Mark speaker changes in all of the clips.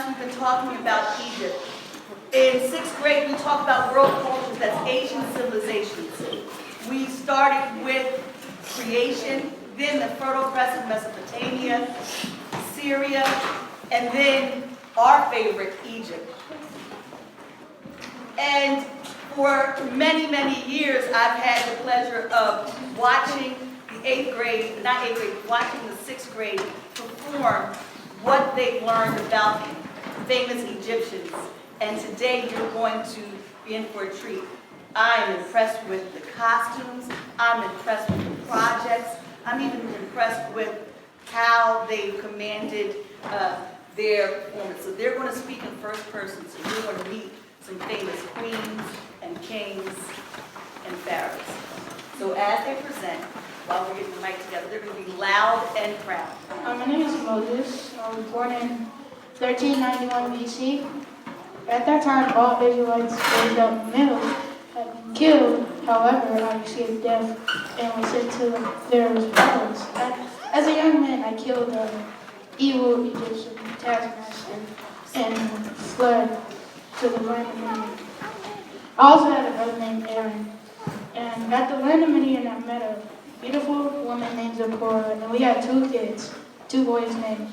Speaker 1: months we've been talking about Egypt. In 6th grade, we talked about world cultures, that's ancient civilizations. We started with creation, then the Fertile Crescent, Mesopotamia, Syria, and then our favorite, Egypt. And for many, many years, I've had the pleasure of watching watching the 6th grade perform what they've learned about famous Egyptians. And today you're going to be in for a treat. I am impressed with the costumes. I'm impressed with the projects. I'm even impressed with how they've commanded their performance. So they're going to speak in first person, so you're going to meet some famous queens and kings and pharaohs. So as they present, while we're getting the mic together, they're going to be loud and proud.
Speaker 2: My name is Moses. I was born in 1391 BC. At that time, all Israelites raised up males had been killed. However, I received death and was sent to the pharaoh's palace. As a young man, I killed the evil Egyptian taskmaster and fled to the land of Milan. I also had a brother named Aaron. And at the land of Milan, I met a beautiful woman named Zipporah, and we had 2 kids, 2 boys named,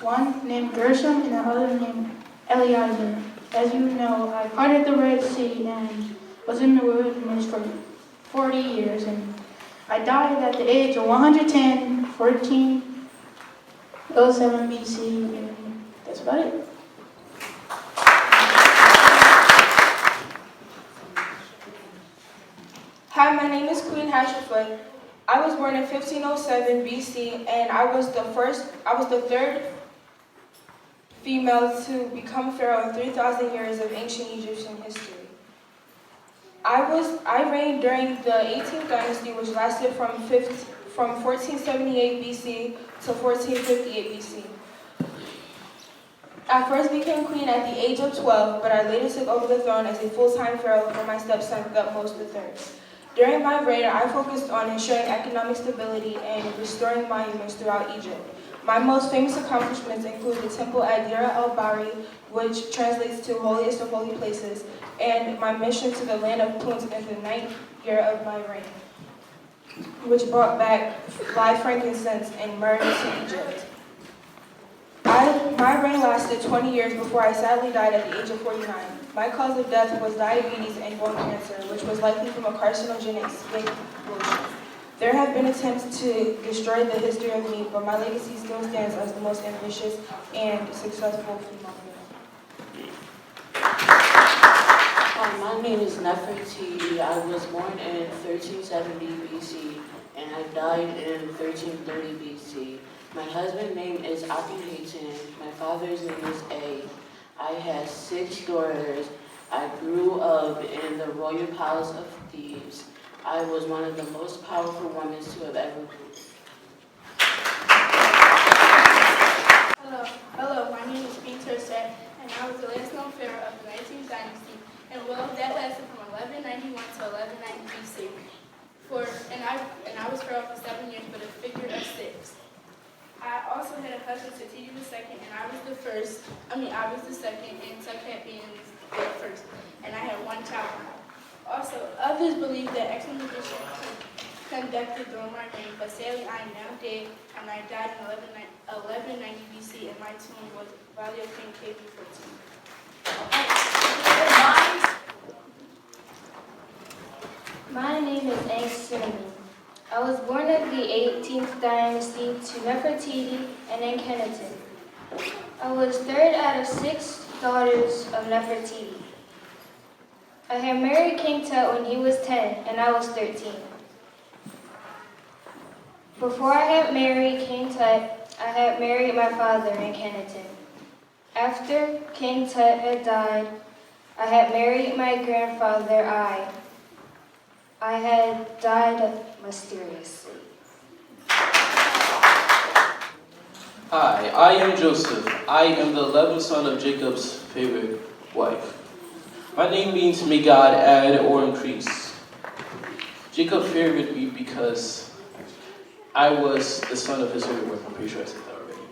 Speaker 2: one named Gershom and the other named Eliezer. As you know, I parted the Red Sea and was in the wilderness for 40 years, and I died at the age of 110, 1407 BC, and that's about it.
Speaker 3: Hi, my name is Queen Hatshepsut. I was born in 1507 BC, and I was the 3rd female to become pharaoh in 3,000 years of ancient Egyptian history. I reigned during the 18th dynasty, which lasted from 1478 BC to 1458 BC. I first became queen at the age of 12, but I later took over the throne as a full-time pharaoh for my stepson Thutmose III. During my reign, I focused on ensuring economic stability and restoring monuments throughout Egypt. My most famous accomplishments include the temple at Deir el-Bahri, which translates to holiest of holy places, and my mission to the land of Punt in the 9th year of my reign, which brought back live frankincense and myrrh to Egypt. My reign lasted 20 years before I sadly died at the age of 49. My cause of death was diabetes and bone cancer, which was likely from a carcinogenic skin lotion. There have been attempts to destroy the history of me, but my legacy still stands as the most ambitious and successful female pharaoh.
Speaker 4: My name is Nefertiti. I was born in 1370 BC, and I died in 1330 BC. My husband's name is Ashley-Hatshepsut. My father's name is A. I had 6 daughters. I grew up in the royal palace of Thebes. I was one of the most powerful women to have ever lived.
Speaker 5: Hello, my name is Twosret, and I was the last known pharaoh of the 19th dynasty, and that lasted from 1191 to 1190 BC. And I was pharaoh for 7 years, but a figure of 6. I also had a husband, Tiye II, and I was the second, and Tunkhamun being the first, and I had 1 child. Also, others believe that expeditions conducted during my reign, but sadly I am now dead, and I died in 1190 BC, and my tomb was Valley of King KB14.
Speaker 6: My name is Simeon. I was born of the 18th dynasty to Nefertiti and Akhenaten. I was 3rd out of 6 daughters of Nefertiti. I had married King Tut when he was 10 and I was 13. Before I had married King Tut, I had married my father Akhenaten. After King Tut had died, I had married my grandfather I had died mysteriously.
Speaker 7: Hi, I am Joseph. I am the 11th son of Jacob's favorite wife. My name means may God add or increase. Jacob favored me because I was the son of his favorite wife. I'm pretty sure I said that already.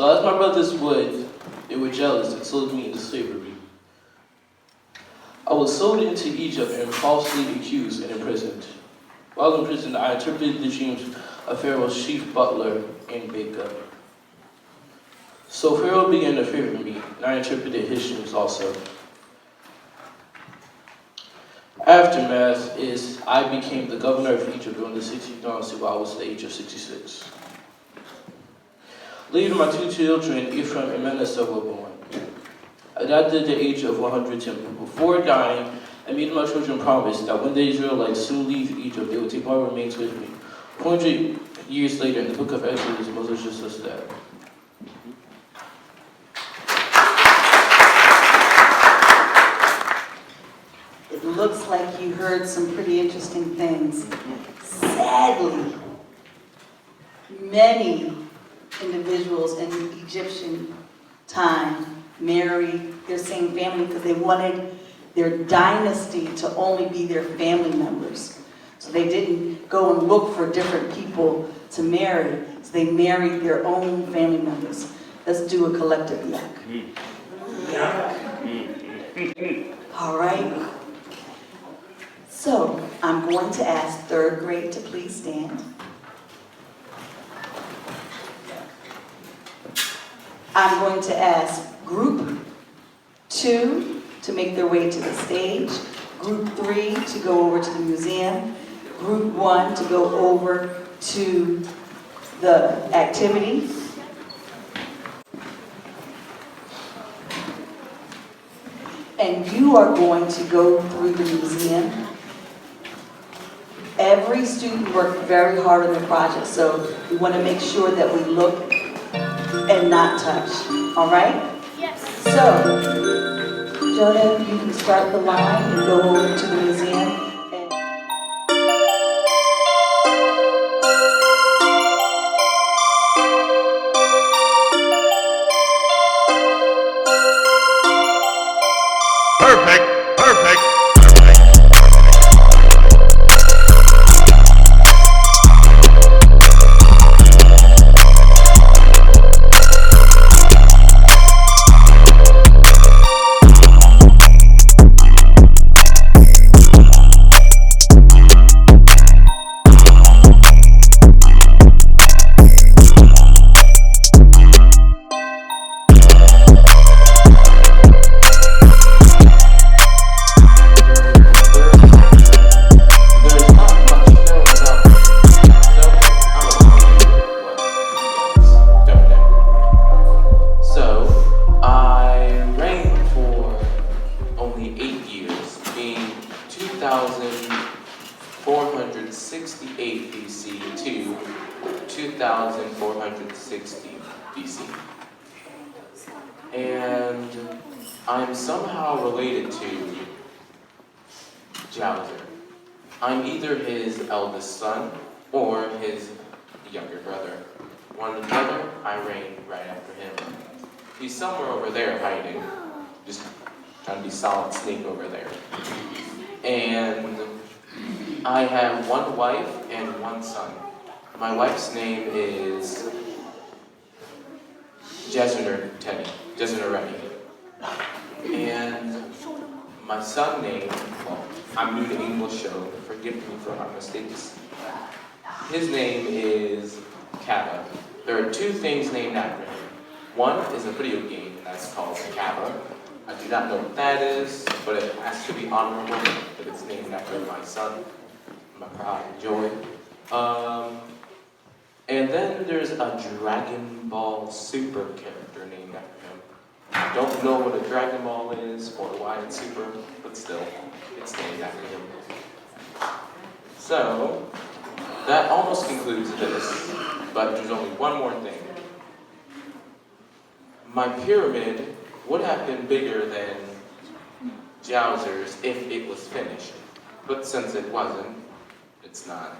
Speaker 7: So as my brothers would, they were jealous and sold me into slavery. I was sold into Egypt and falsely accused and imprisoned. While in prison, I interpreted the dreams of Pharaoh's chief butler and baker. So Pharaoh began to favor me, and I interpreted his dreams also. Aftermath is I became the governor of Egypt during the 16th dynasty while I was at the age of 66. Later, my two children, Ephraim and Manasseh, were born. I died at the age of 110. Before dying, I made my children promise that when the Israelites soon leave Egypt, they would take my remains with me. 400 years later, in the book of Exodus, Moses just says that.
Speaker 1: It looks like you heard some pretty interesting things. Sadly, many individuals in Egyptian time married their same family because they wanted their dynasty to only be their family members. So they didn't go and look for different people to marry. So they married their own family members. Let's do a collective yak. All right. So I'm going to ask third grade to please stand. I'm going to ask group 2 to make their way to the stage, group 3 to go over to the museum, group 1 to go over to the activity. And you are going to go through the museum. Every student worked very hard on their project, so we want to make sure that we look and not touch. All right?
Speaker 5: Yes.
Speaker 1: So, Jonah, you can start the line and go over to the museum.
Speaker 7: And I'm somehow related to Djoser. I'm either his eldest son or his younger brother. One brother, I reign right after him. He's somewhere over there hiding, just trying to be solid snake over there. And I have one wife and one son. My wife's name is Yasir. And my son's name, well, I'm new to English, so forgive me for my mistakes. His name is Kaba. There are two things named after him. One is a video game that's called Kaba. I do not know what that is, but it has to be honorable that it's named after my son, my pride and joy. And then there's a Dragon Ball Super character named after him. I don't know what a Dragon Ball is or why it's super, but still, it's named after him. So, that almost concludes this, but there's only one more thing. My pyramid would have been bigger than Djoser's if it was finished, but since it wasn't, it's not.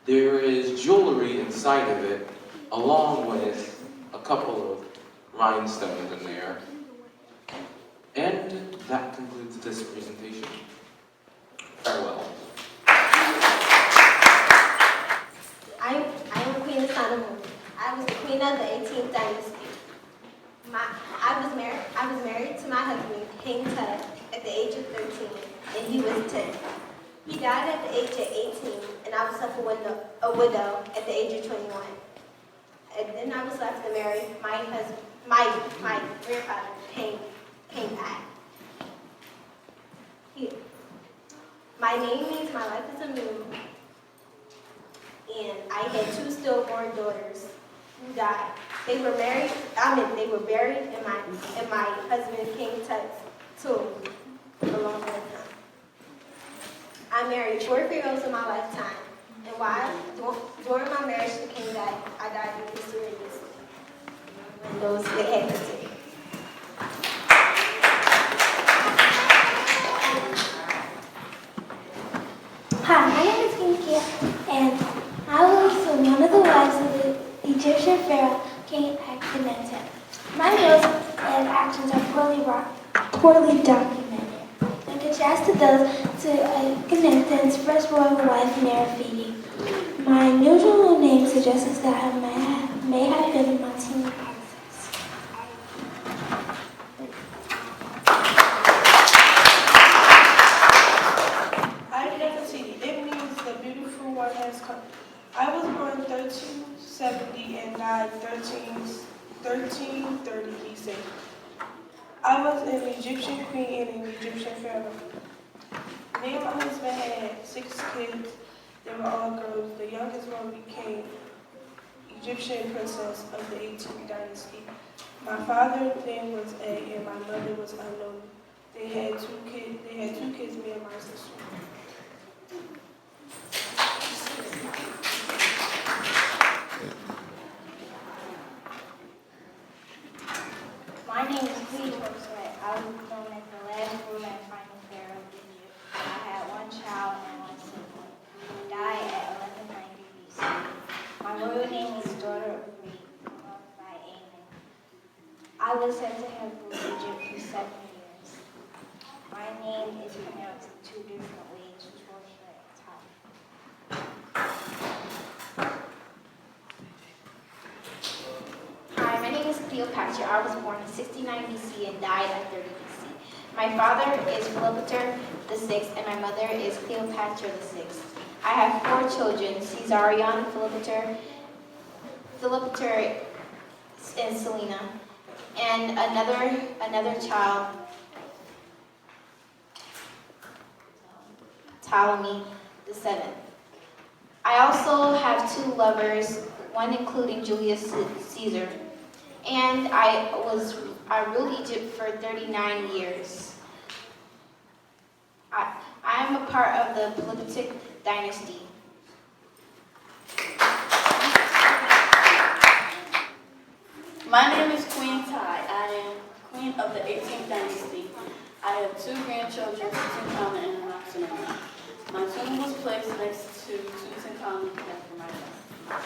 Speaker 7: There is jewelry inside of it, along with a couple of rhinestones in there. And that concludes this presentation. Farewell.
Speaker 8: I am Queen of Solomon. I I was the queen of the 18th dynasty. I was married to my husband, King Tut, at the age of 13, and he was 10. He died at the age of 18, and I was left a widow at the age of 21. And then I was left to marry my husband, my grandfather, King Pat. My name means my life is a moon, and I had 2 stillborn daughters who died. They were buried in my husband King Tut's tomb along with him. I married 4 pharaohs in my lifetime, and during my marriage to King Tut, I died mysteriously when those that happened to me.
Speaker 9: Hi, my name is Syncere-Joseph, and I was one of the wives of the Egyptian pharaoh, King Akhenaten. My wills and actions are poorly documented and contrasted those to Akhenaten's first royal wife, Nefertiti. My unusual name suggests that I may have been a Montini princess.
Speaker 3: Arianna-Nefertiti. It means the beautiful one has come. I was born 1370 and died 1330 BC. I was an Egyptian queen and an Egyptian pharaoh. Me and my husband had 6 kids. They were all girls. The youngest one became Egyptian princess of the 18th dynasty. My father's name was A and my mother was unknown. They had 2 kids, me and my sister.
Speaker 10: My name is Twosret. I was known as the last ruler and final pharaoh of Egypt. I had 1 child and 1 sibling. He died at 1190 BC. My royal name was daughter of Re, loved by Amen. I was said to have ruled Egypt for 7 years. My name is pronounced in 2 different ways, Twosret and Tiye.
Speaker 11: Hi, my name is Cleopatra. I was born in 69 BC and died at 30 BC. My father is Philopator VI and my mother is Cleopatra VI. I have 4 children, Caesarion, Philopator, and Selena, and another child, Ptolemy VII. I also have 2 lovers, one including Julius Caesar, and I ruled Egypt for 39 years. I am a part of the Philippine dynasty.
Speaker 12: My name is Queen Tiye. I am queen of the 18th dynasty. I have 2 grandchildren, Tutankhamun and Ashley-Hatshepsut. My tomb was placed next to Tutankhamun after my death.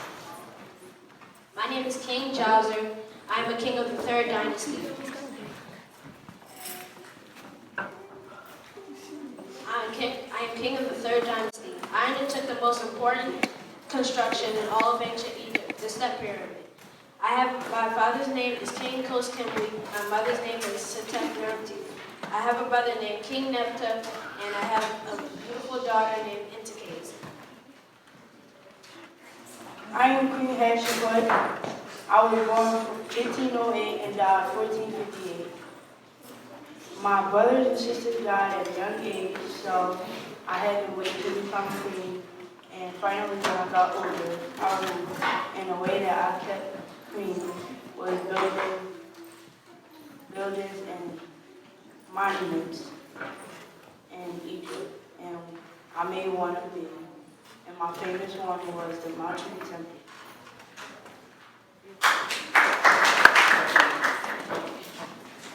Speaker 11: My name is King Djoser. I am a king of the 3rd dynasty. I am king of the 3rd dynasty. I undertook the most important construction in all of ancient Egypt, the Step Pyramid. My father's name is King Khoskemli. My mother's name is Syncere-Joseph. I have a brother named King Nepta, and I have a beautiful daughter named Intikase.
Speaker 13: I am Queen Hatshepsut. I was born 1508 and died 1458. My brothers and sisters died at a young age, so I had to wait to become queen. And finally, when I got older, I ruled. And the way that I kept queen was buildings and monuments in Egypt. And I made one of them. And my famous one was the Mountain Temple.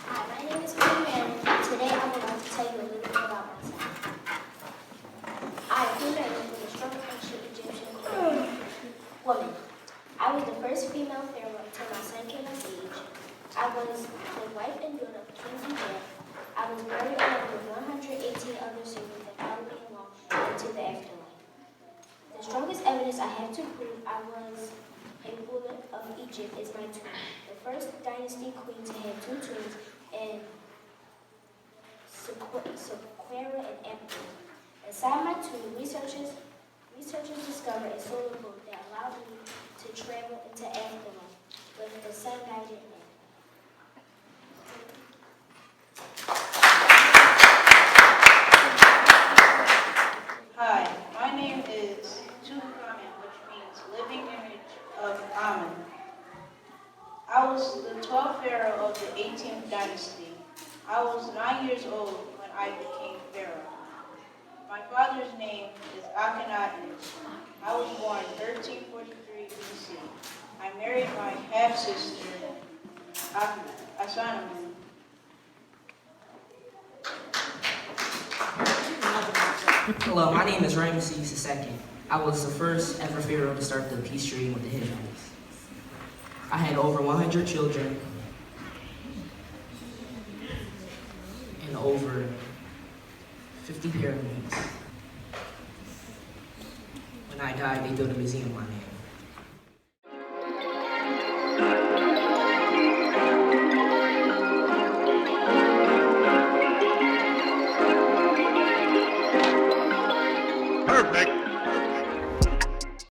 Speaker 9: Hi, my name is Milan, and today I would like to tell you a little bit about myself. I am Queen from the strong ancient Egyptian woman. I was the first female pharaoh until my son came of age. I was the wife and daughter of King Tiye. I was married along with 118 other siblings that followed me along into the afterlife. The strongest evidence I have to prove I was
Speaker 6: a ruler of Egypt, is my tomb. The first dynasty queen to have two tombs in Sequera and Empire. Inside my tomb, researchers discovered a solar boat that allowed me to travel into afterlife with the sun guided me.
Speaker 13: Hi, my name is Tutankhamun, which means living image of Amun. I was the 12th pharaoh of the 18th dynasty. I was 9 years old when I became pharaoh. My father's name is Akhenaten. I was born 1343 BC. I married my half-sister, Ashley-Hatshepsut.
Speaker 14: Hello, my name is Ramses II. I was the first ever pharaoh to start the peace treaty with the Hittites. I had over 100 children and over 50 pyramids. When I died, they built a museum on my name.